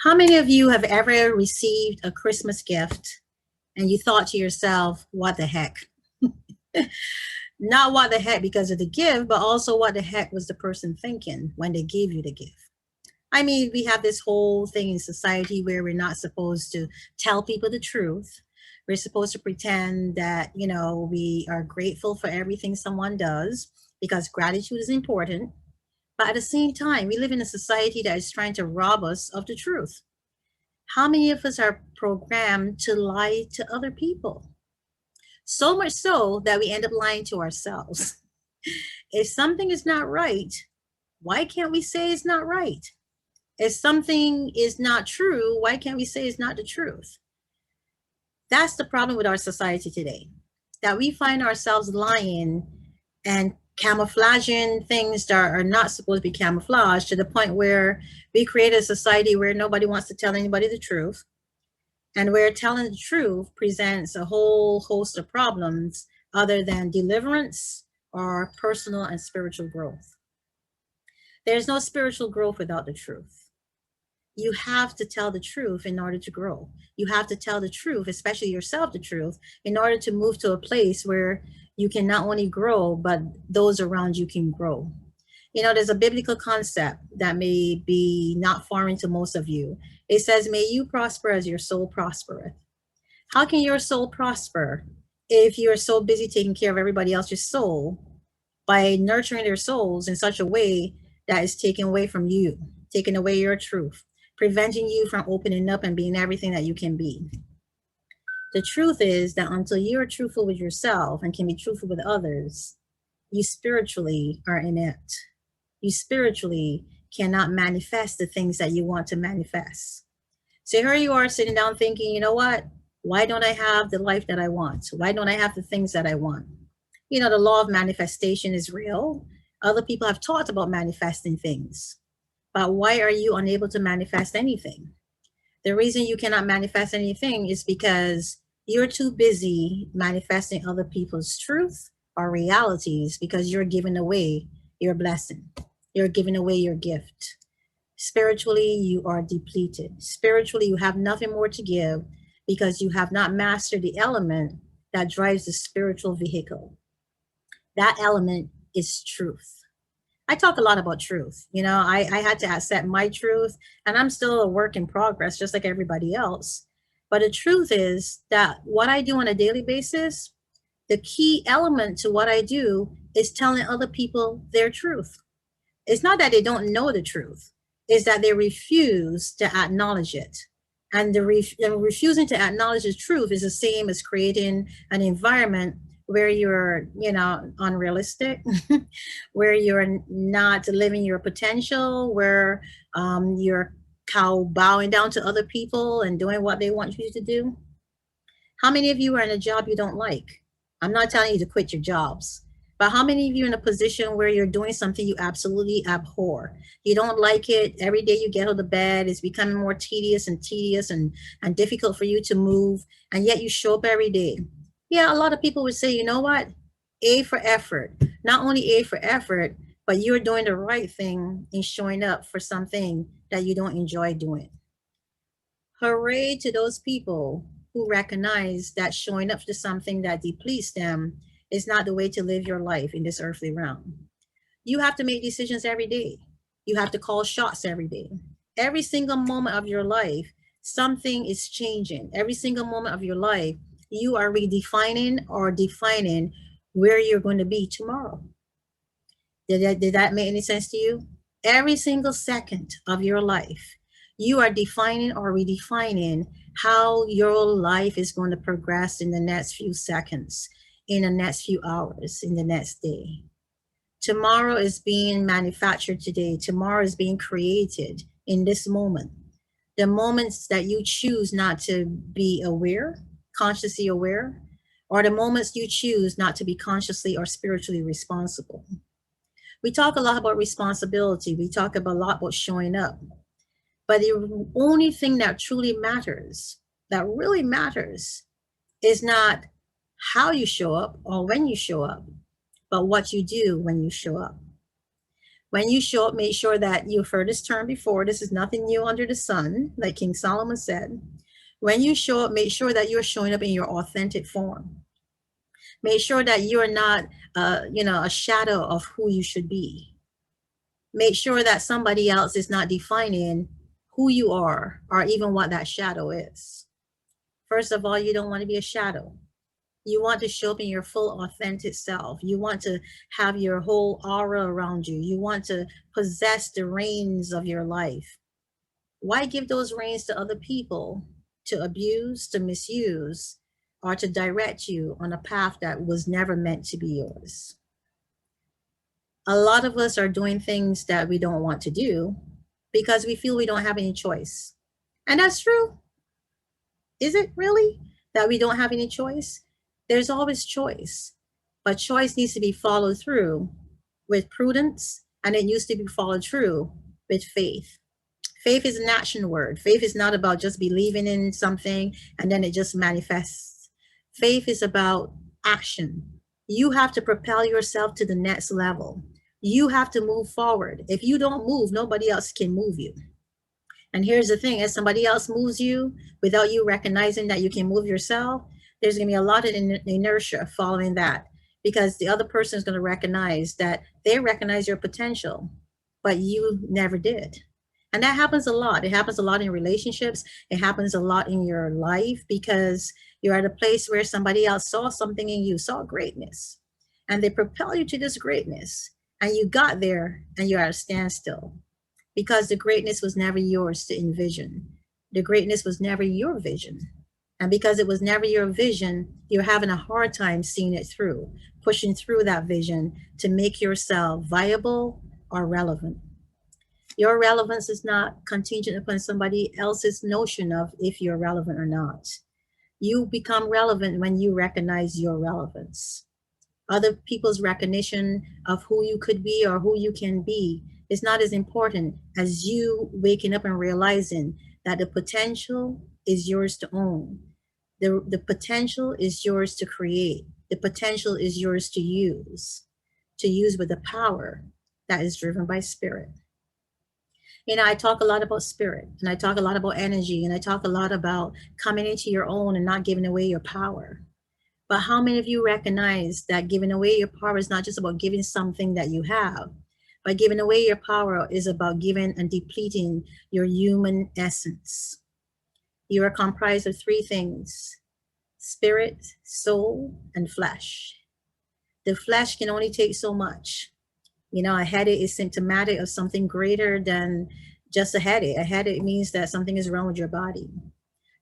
How many of you have ever received a Christmas gift and you thought to yourself, what the heck? Not what the heck because of the gift, but also what the heck was the person thinking when they gave you the gift? I mean, we have this whole thing in society where we're not supposed to tell people the truth. We're supposed to pretend that, we are grateful for everything someone does because gratitude is important. But at the same time, we live in a society that is trying to rob us of the truth. How many of us are programmed to lie to other people? So much so that we end up lying to ourselves. If something is not right, why can't we say it's not right? If something is not true, why can't we say it's not the truth? That's the problem with our society today, that we find ourselves lying and camouflaging things that are not supposed to be camouflaged to the point where we create a society where nobody wants to tell anybody the truth, and where telling the truth presents a whole host of problems other than deliverance or personal and spiritual growth. There's no spiritual growth without the truth. You have to tell the truth in order to grow. You have to tell the truth, especially yourself the truth, in order to move to a place where you can not only grow, but those around you can grow. There's a biblical concept that may be not foreign to most of you. It says, may you prosper as your soul prospereth. How can your soul prosper if you're so busy taking care of everybody else's soul by nurturing their souls in such a way that is taking away from you, taking away your truth, preventing you from opening up and being everything that you can be? The truth is that until you are truthful with yourself and can be truthful with others, you spiritually are inept. You spiritually cannot manifest the things that you want to manifest. So here you are sitting down thinking, you know what? Why don't I have the life that I want? Why don't I have the things that I want? The law of manifestation is real. Other people have taught about manifesting things. But why are you unable to manifest anything? The reason you cannot manifest anything is because you're too busy manifesting other people's truth or realities because you're giving away your blessing. You're giving away your gift. Spiritually, you are depleted. Spiritually, you have nothing more to give because you have not mastered the element that drives the spiritual vehicle. That element is truth. I talk a lot about truth. I had to accept my truth, and I'm still a work in progress, just like everybody else. But the truth is that what I do on a daily basis, the key element to what I do is telling other people their truth. It's not that they don't know the truth, it's that they refuse to acknowledge it. And refusing to acknowledge the truth is the same as creating an environment where you're, unrealistic, where you're not living your potential, where you're bowing down to other people and doing what they want you to do. How many of you are in a job you don't like? I'm not telling you to quit your jobs, but how many of you are in a position where you're doing something you absolutely abhor? You don't like it. Every day you get out of bed, it's becoming more tedious and difficult for you to move, and yet you show up every day. Yeah, a lot of people would say, you know what? A for effort. Not only A for effort, but you're doing the right thing in showing up for something that you don't enjoy doing. Hooray to those people who recognize that showing up to something that depletes them is not the way to live your life in this earthly realm. You have to make decisions every day. You have to call shots every day. Every single moment of your life, something is changing. Every single moment of your life, you are redefining or defining where you're going to be tomorrow. Did that make any sense to you? Every single second of your life, you are defining or redefining how your life is going to progress in the next few seconds, in the next few hours, in the next day. Tomorrow is being manufactured today. Tomorrow is being created in this moment. The moments that you choose not to be aware, consciously aware, or the moments you choose not to be consciously or spiritually responsible. We talk a lot about responsibility. We talk a lot about showing up. But the only thing that truly matters, that really matters, is not how you show up or when you show up, but what you do when you show up. When you show up, make sure that you've heard this term before. This is nothing new under the sun, like King Solomon said. When you show up, make sure that you're showing up in your authentic form. Make sure that you're not, a shadow of who you should be. Make sure that somebody else is not defining who you are or even what that shadow is. First of all, you don't want to be a shadow. You want to show up in your full authentic self. You want to have your whole aura around you. You want to possess the reins of your life. Why give those reins to other people to abuse, to misuse, or to direct you on a path that was never meant to be yours? A lot of us are doing things that we don't want to do because we feel we don't have any choice. And that's true. Is it really that we don't have any choice? There's always choice, but choice needs to be followed through with prudence, and it needs to be followed through with faith. Faith is an action word. Faith is not about just believing in something and then it just manifests. Faith is about action. You have to propel yourself to the next level. You have to move forward. If you don't move, nobody else can move you. And here's the thing, as somebody else moves you without you recognizing that you can move yourself, there's going to be a lot of inertia following that, because the other person is going to recognize that they recognize your potential, but you never did. And that happens a lot. It happens a lot in relationships. It happens a lot in your life because you're at a place where somebody else saw something in you, saw greatness, and they propel you to this greatness. And you got there and you're at a standstill because the greatness was never yours to envision. The greatness was never your vision. And because it was never your vision, you're having a hard time seeing it through, pushing through that vision to make yourself viable or relevant. Your relevance is not contingent upon somebody else's notion of if you're relevant or not. You become relevant when you recognize your relevance. Other people's recognition of who you could be or who you can be is not as important as you waking up and realizing that the potential is yours to own. The potential is yours to create. The potential is yours to use with the power that is driven by spirit. I talk a lot about spirit, and I talk a lot about energy, and I talk a lot about coming into your own and not giving away your power. But how many of you recognize that giving away your power is not just about giving something that you have, but giving away your power is about giving and depleting your human essence. You are comprised of three things: spirit, soul, and flesh. The flesh can only take so much. A headache is symptomatic of something greater than just a headache. A headache means that something is wrong with your body.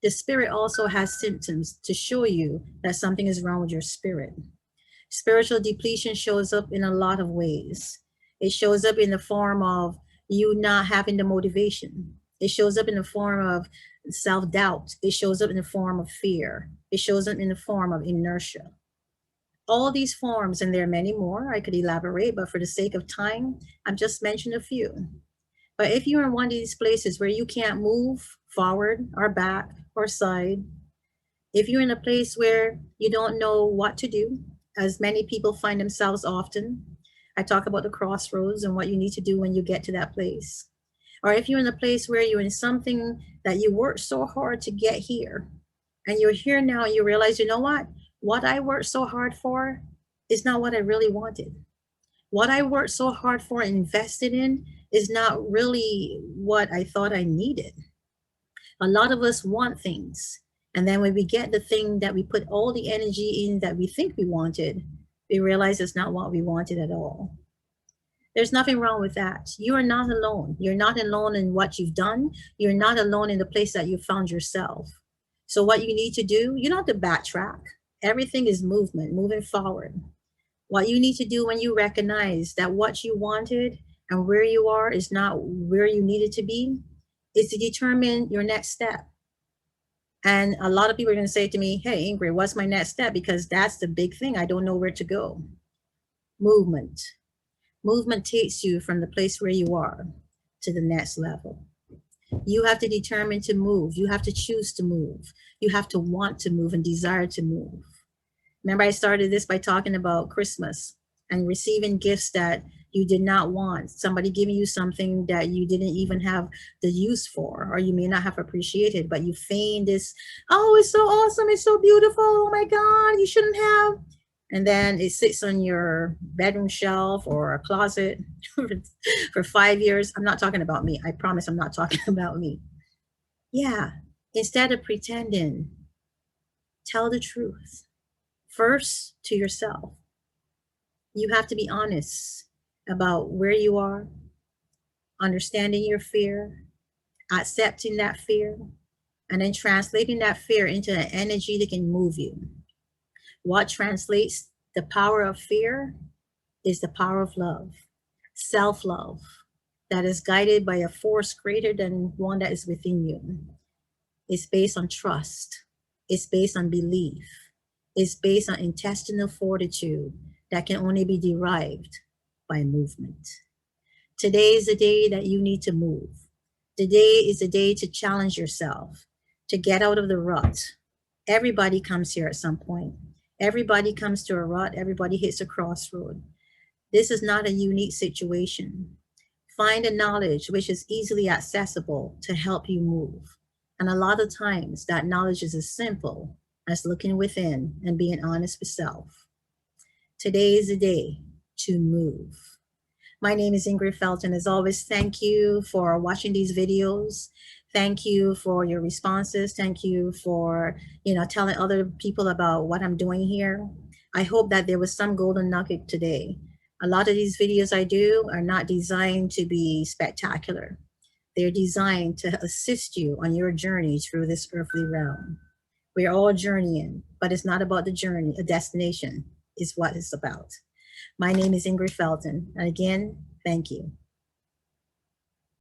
The spirit also has symptoms to show you that something is wrong with your spirit. Spiritual depletion shows up in a lot of ways. It shows up in the form of you not having the motivation. It shows up in the form of self-doubt. It shows up in the form of fear. It shows up in the form of inertia. All these forms, and there are many more, I could elaborate, but for the sake of time, I've just mentioned a few. But if you're in one of these places where you can't move forward or back or side, if you're in a place where you don't know what to do, as many people find themselves often, I talk about the crossroads and what you need to do when you get to that place. Or if you're in a place where you're in something that you worked so hard to get here, and you're here now and you realize, you know what I worked so hard for is not what I really wanted. What I worked so hard for and invested in is not really what I thought I needed. A lot of us want things. And then when we get the thing that we put all the energy in that we think we wanted, we realize it's not what we wanted at all. There's nothing wrong with that. You are not alone. You're not alone in what you've done. You're not alone in the place that you found yourself. So what you need to do, you don't have to backtrack. Everything is movement, moving forward. What you need to do when you recognize that what you wanted and where you are is not where you needed to be, is to determine your next step. And a lot of people are going to say to me, hey, Ingrid, what's my next step? Because that's the big thing. I don't know where to go. Movement. Movement takes you from the place where you are to the next level. You have to determine to move. You have to choose to move. You have to want to move and desire to move. Remember, I started this by talking about Christmas and receiving gifts that You did not want somebody giving you something that you didn't even have the use for, or you may not have appreciated, but you feign this, oh, it's so awesome, it's so beautiful, oh my God, you shouldn't have. And then it sits on your bedroom shelf or a closet for 5 years. I'm not talking about me. I promise I'm not talking about me. Yeah. Instead of pretending, tell the truth. First, to yourself. You have to be honest about where you are, understanding your fear, accepting that fear, and then translating that fear into an energy that can move you. What translates the power of fear is the power of love, self love, that is guided by a force greater than one that is within you. It's based on trust, it's based on belief, it's based on intestinal fortitude that can only be derived by movement. Today is the day that you need to move. Today is the day to challenge yourself, to get out of the rut. Everybody comes here at some point. Everybody comes to a rut. Everybody hits a crossroad. This is not a unique situation. Find a knowledge which is easily accessible to help you move. And a lot of times that knowledge is as simple as looking within and being honest with self. Today is the day to move. My name is Ingrid Felton. As always, thank you for watching these videos. Thank you for your responses. Thank you for, telling other people about what I'm doing here. I hope that there was some golden nugget today. A lot of these videos I do are not designed to be spectacular. They're designed to assist you on your journey through this earthly realm. We're all journeying, but it's not about the journey. A destination is what it's about. My name is Ingrid Felton. And again, thank you.